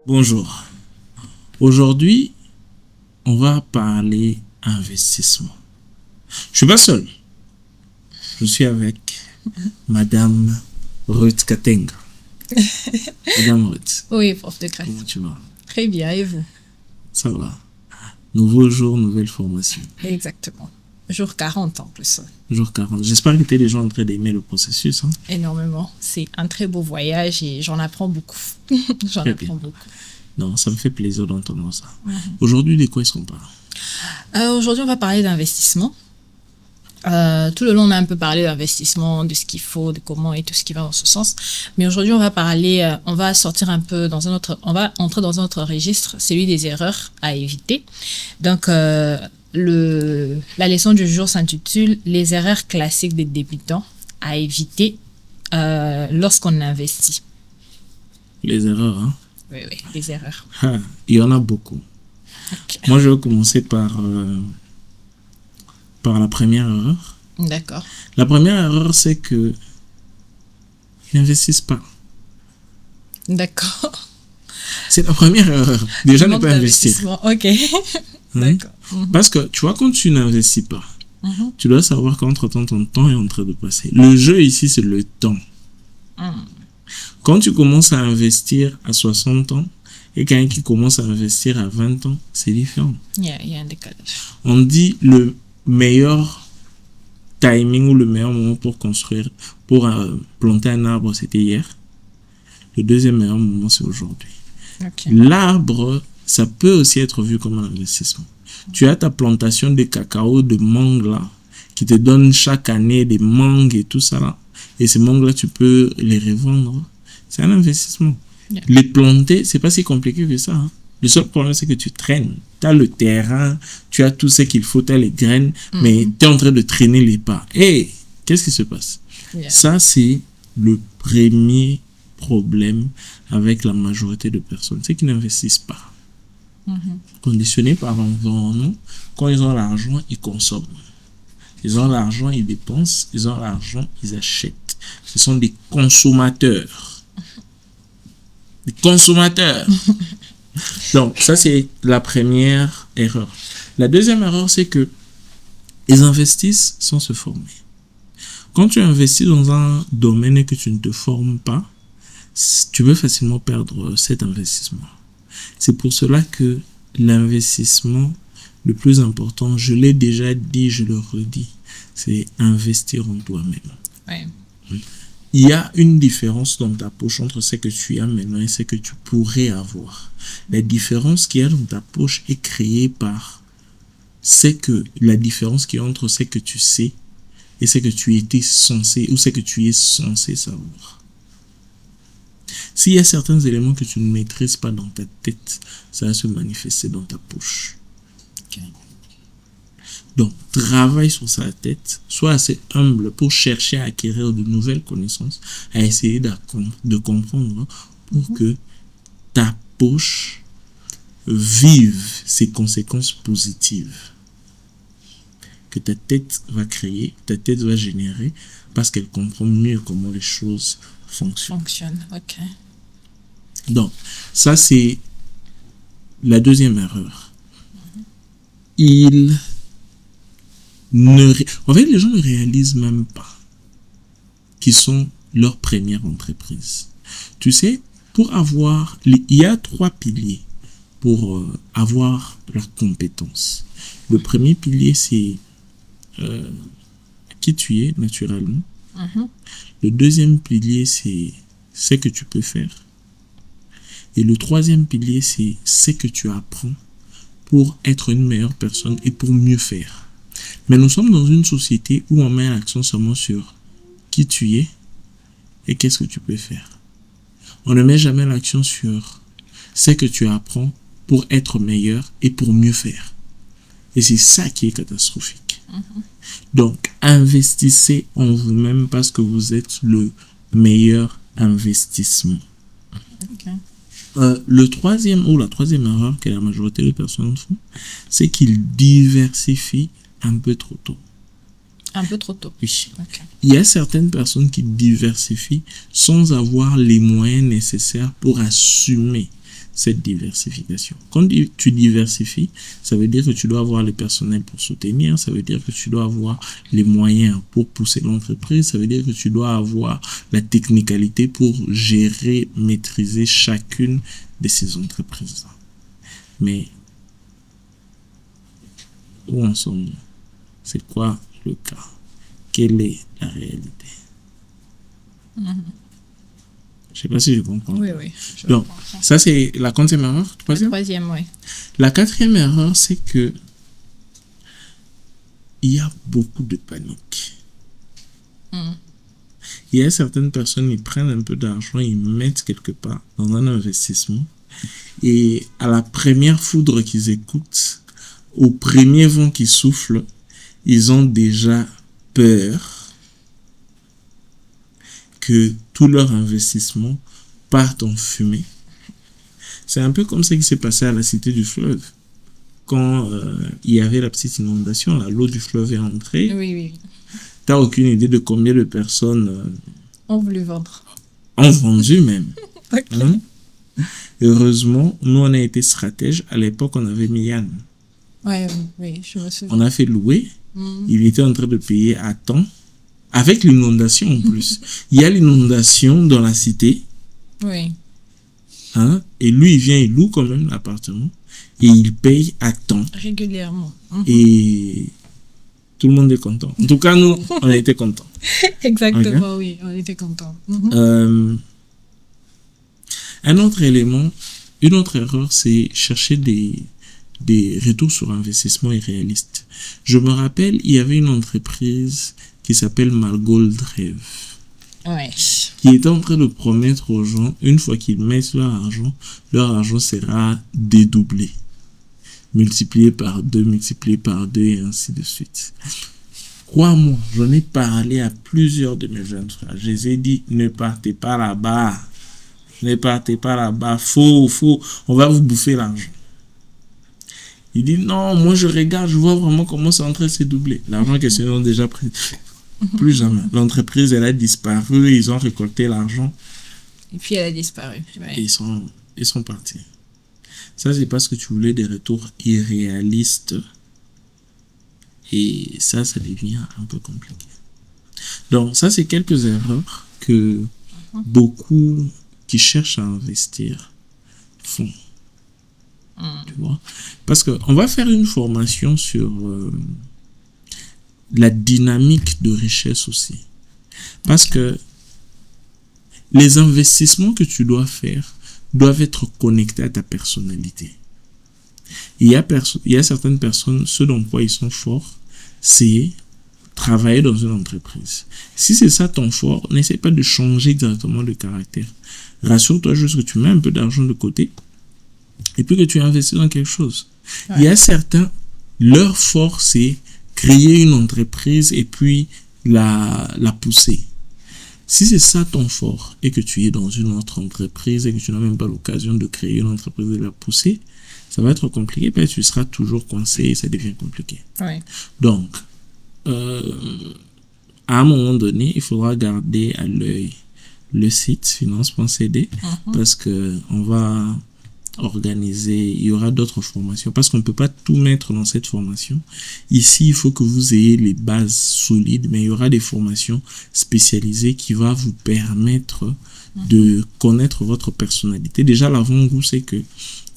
Bonjour. Aujourd'hui, on va parler investissement. Je suis pas seul. Je suis avec Madame Ruth Katenga. Madame Ruth. Oui, prof de grâce. Comment tu vas? Très bien, et vous? Ça va. Nouveau jour, nouvelle formation. Exactement. Jour 40 en plus. Jour 40. J'espère que tu es déjà en train d'aimer le processus. Hein? Énormément. C'est un très beau voyage et j'en apprends beaucoup. J'en Très apprends bien. beaucoup. Non, ça me fait plaisir d'entendre ça. Aujourd'hui, de quoi est-ce qu'on parle? Aujourd'hui, on va parler d'investissement. Tout le long, on a un peu parlé d'investissement, de ce qu'il faut, de comment et tout ce qui va dans ce sens. Mais aujourd'hui, on va parler, on va sortir un peu dans un autre, on va entrer dans un autre registre, celui des erreurs à éviter. Donc, la leçon du jour s'intitule Les erreurs classiques des débutants à éviter lorsqu'on investit. Les erreurs, hein? Oui, les erreurs. Ah, il y en a beaucoup. Ok. Moi, je vais commencer par la première erreur. D'accord. La première erreur, c'est que ils n'investissent pas. D'accord. C'est la première erreur. Déjà, ne Manque pas investir. d'investissement. Ok. Hein? D'accord. Parce que, tu vois, quand tu n'investis pas, Mhm. tu dois savoir qu'entre-temps, ton temps est en train de passer. Le jeu ici, c'est le temps. Quand tu commences à investir à 60 ans et quelqu'un qui commence à investir à 20 ans, c'est différent. Il y a un décalage. On dit le meilleur timing ou le meilleur moment pour construire, pour planter un arbre, c'était hier. Le deuxième meilleur moment, c'est aujourd'hui. Ok. L'arbre, ça peut aussi être vu comme un investissement. Tu as ta plantation de cacao, de mangue là, qui te donne chaque année des mangues et tout ça là. Et ces mangues là, tu peux les revendre. C'est un investissement. Yeah. Les planter, c'est pas si compliqué que ça. Hein. Le seul problème, c'est que tu traînes. Tu as le terrain, tu as tout ce qu'il faut, tu as les graines, mais tu es en train de traîner les pas. Et qu'est-ce qui se passe? Yeah. Ça, c'est le premier problème avec la majorité de personnes. C'est qu'ils n'investissent pas. Conditionnés par l'environnement, quand ils ont l'argent, ils consomment. Ils ont l'argent, ils dépensent. Ils ont l'argent, ils achètent. Ce sont des consommateurs. Des consommateurs. Donc, ça, c'est la première erreur. La deuxième erreur, c'est que ils investissent sans se former. Quand tu investis dans un domaine et que tu ne te formes pas, tu peux facilement perdre cet investissement. C'est pour cela que l'investissement, le plus important, je l'ai déjà dit, je le redis, c'est investir en toi-même. Ouais. Il y a une différence dans ta poche entre ce que tu as maintenant et ce que tu pourrais avoir. La différence qu'il y a dans ta poche est créée par la différence qu'il y a entre ce que tu sais et ce que tu étais censé ou ce que tu es censé savoir. S'il y a certains éléments que tu ne maîtrises pas dans ta tête, ça va se manifester dans ta poche. Ok. Donc, travaille sur sa tête, sois assez humble pour chercher à acquérir de nouvelles connaissances, à essayer de comprendre pour que ta poche vive ses conséquences positives que ta tête va créer, ta tête va générer parce qu'elle comprend mieux comment les choses fonctionnent. Fonctionne. Ok. Donc, ça c'est la deuxième erreur. En fait, les gens ne réalisent même pas qu'ils sont leur première entreprise. Tu sais, il y a 3 piliers pour avoir la compétence. Le premier pilier, c'est qui tu es naturellement. Le deuxième pilier, c'est ce que tu peux faire. Et le troisième pilier, c'est ce que tu apprends pour être une meilleure personne et pour mieux faire. Mais nous sommes dans une société où on met l'accent seulement sur qui tu es et qu'est-ce que tu peux faire. On ne met jamais l'accent sur ce que tu apprends pour être meilleur et pour mieux faire. Et c'est ça qui est catastrophique. Donc, investissez en vous-même parce que vous êtes le meilleur investissement. Ok. La troisième erreur que la majorité des personnes font, c'est qu'ils diversifient un peu trop tôt. Un peu trop tôt. Oui. Ok. Il y a certaines personnes qui diversifient sans avoir les moyens nécessaires pour assumer cette diversification. Quand tu diversifies, ça veut dire que tu dois avoir le personnel pour soutenir, ça veut dire que tu dois avoir les moyens pour pousser l'entreprise, ça veut dire que tu dois avoir la technicalité pour gérer, maîtriser chacune de ces entreprises. Mais où en sommes-nous? C'est quoi le cas? Quelle est la réalité? Je ne sais pas si je comprends. Oui. Donc, ça c'est la quatrième erreur. Troisième, oui. La quatrième erreur, c'est que il y a beaucoup de panique. Il y a certaines personnes, ils prennent un peu d'argent, ils mettent quelque part dans un investissement et à la première foudre qu'ils écoutent, au premier vent qui souffle, ils ont déjà peur que tout leur investissement parte en fumée. C'est un peu comme ce qui s'est passé à la Cité du Fleuve. Quand il y avait la petite inondation, l'eau du fleuve est entrée. Oui. Tu n'as aucune idée de combien de personnes ont voulu vendre. Ont vendu même. Okay. Hein? Heureusement, nous on a été stratèges. À l'époque, on avait mis Yann. Oui, je me souviens. On a fait louer. Il était en train de payer à temps. Avec l'inondation en plus. Il y a l'inondation dans la cité. Oui. Hein? Et lui, il vient, il loue quand même l'appartement. Et il paye à temps. Régulièrement. Et tout le monde est content. En tout cas, nous, on a été contents. Exactement, okay. Oui, on était contents. Un autre élément, une autre erreur, c'est chercher des retours sur investissement irréalistes. Je me rappelle, il y avait une entreprise qui s'appelle Margold Rêve. Ouais. Qui était en train de promettre aux gens, une fois qu'ils mettent leur argent sera dédoublé. Multiplié par 2, et ainsi de suite. Crois-moi, j'en ai parlé à plusieurs de mes jeunes frères. Je les ai dit, ne partez pas là-bas. Ne partez pas là-bas. Faux. On va vous bouffer l'argent. Il dit, non, moi je regarde, je vois vraiment comment c'est en train de se doubler. L'argent qu'ils ont déjà pris. Plus jamais. L'entreprise, elle a disparu, ils ont récolté l'argent. Et puis elle a disparu. Ouais. Et ils sont partis. Ça, c'est parce que tu voulais des retours irréalistes. Et ça devient un peu compliqué. Donc, ça, c'est quelques erreurs que beaucoup qui cherchent à investir font. Tu vois? Parce qu'on va faire une formation sur la dynamique de richesse aussi. Parce que les investissements que tu dois faire doivent être connectés à ta personnalité. Il y a certaines personnes, ce dont quoi ils sont forts, c'est travailler dans une entreprise. Si c'est ça ton fort, n'essaie pas de changer directement de caractère. Rassure-toi juste que tu mets un peu d'argent de côté et puis que tu investis dans quelque chose. Ouais. Il y a certains, leur force, c'est créer une entreprise et puis la pousser. Si c'est ça ton fort et que tu es dans une autre entreprise et que tu n'as même pas l'occasion de créer une entreprise et de la pousser, ça va être compliqué parce que tu seras toujours coincé et ça devient compliqué. Ouais. Donc, à un moment donné, il faudra garder à l'œil le site finance.cd parce que on va organiser, il y aura d'autres formations parce qu'on ne peut pas tout mettre dans cette formation. Ici, il faut que vous ayez les bases solides, mais il y aura des formations spécialisées qui vont vous permettre de connaître votre personnalité. Déjà, l'avant-goût, c'est que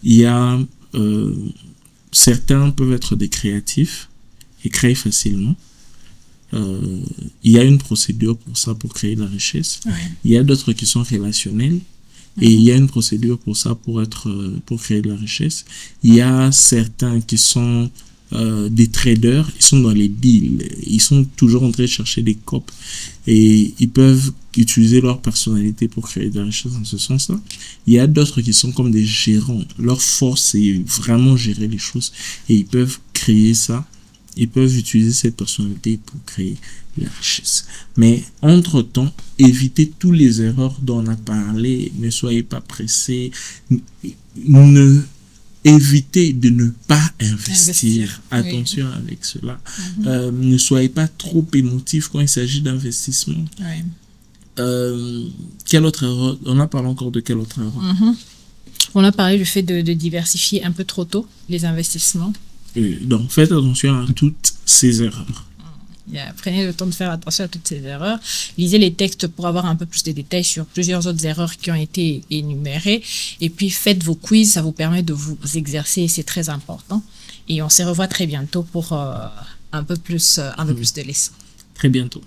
il y a certains peuvent être des créatifs et créer facilement. Il y a une procédure pour ça, pour créer de la richesse. Ouais. Il y a d'autres qui sont relationnels. Et il y a une procédure pour ça, pour créer de la richesse. Il y a certains qui sont des traders, ils sont dans les deals, ils sont toujours en train de chercher des copes et ils peuvent utiliser leur personnalité pour créer de la richesse dans ce sens-là. Il y a d'autres qui sont comme des gérants. Leur force, c'est vraiment gérer les choses et ils peuvent créer ça. Ils peuvent utiliser cette personnalité pour créer la richesse. Mais entre-temps, évitez toutes les erreurs dont on a parlé. Ne soyez pas pressés. Évitez de ne pas investir. Attention avec cela. Ne soyez pas trop émotifs quand il s'agit d'investissement. Oui. Quelle autre erreur? On a parlé encore de quelle autre erreur? On a parlé du fait de diversifier un peu trop tôt les investissements. Donc, faites attention à toutes ces erreurs. Prenez le temps de faire attention à toutes ces erreurs. Lisez les textes pour avoir un peu plus de détails sur plusieurs autres erreurs qui ont été énumérées. Et puis, faites vos quiz. Ça vous permet de vous exercer et c'est très important. Et on se revoit très bientôt pour un peu plus de leçons. Très bientôt.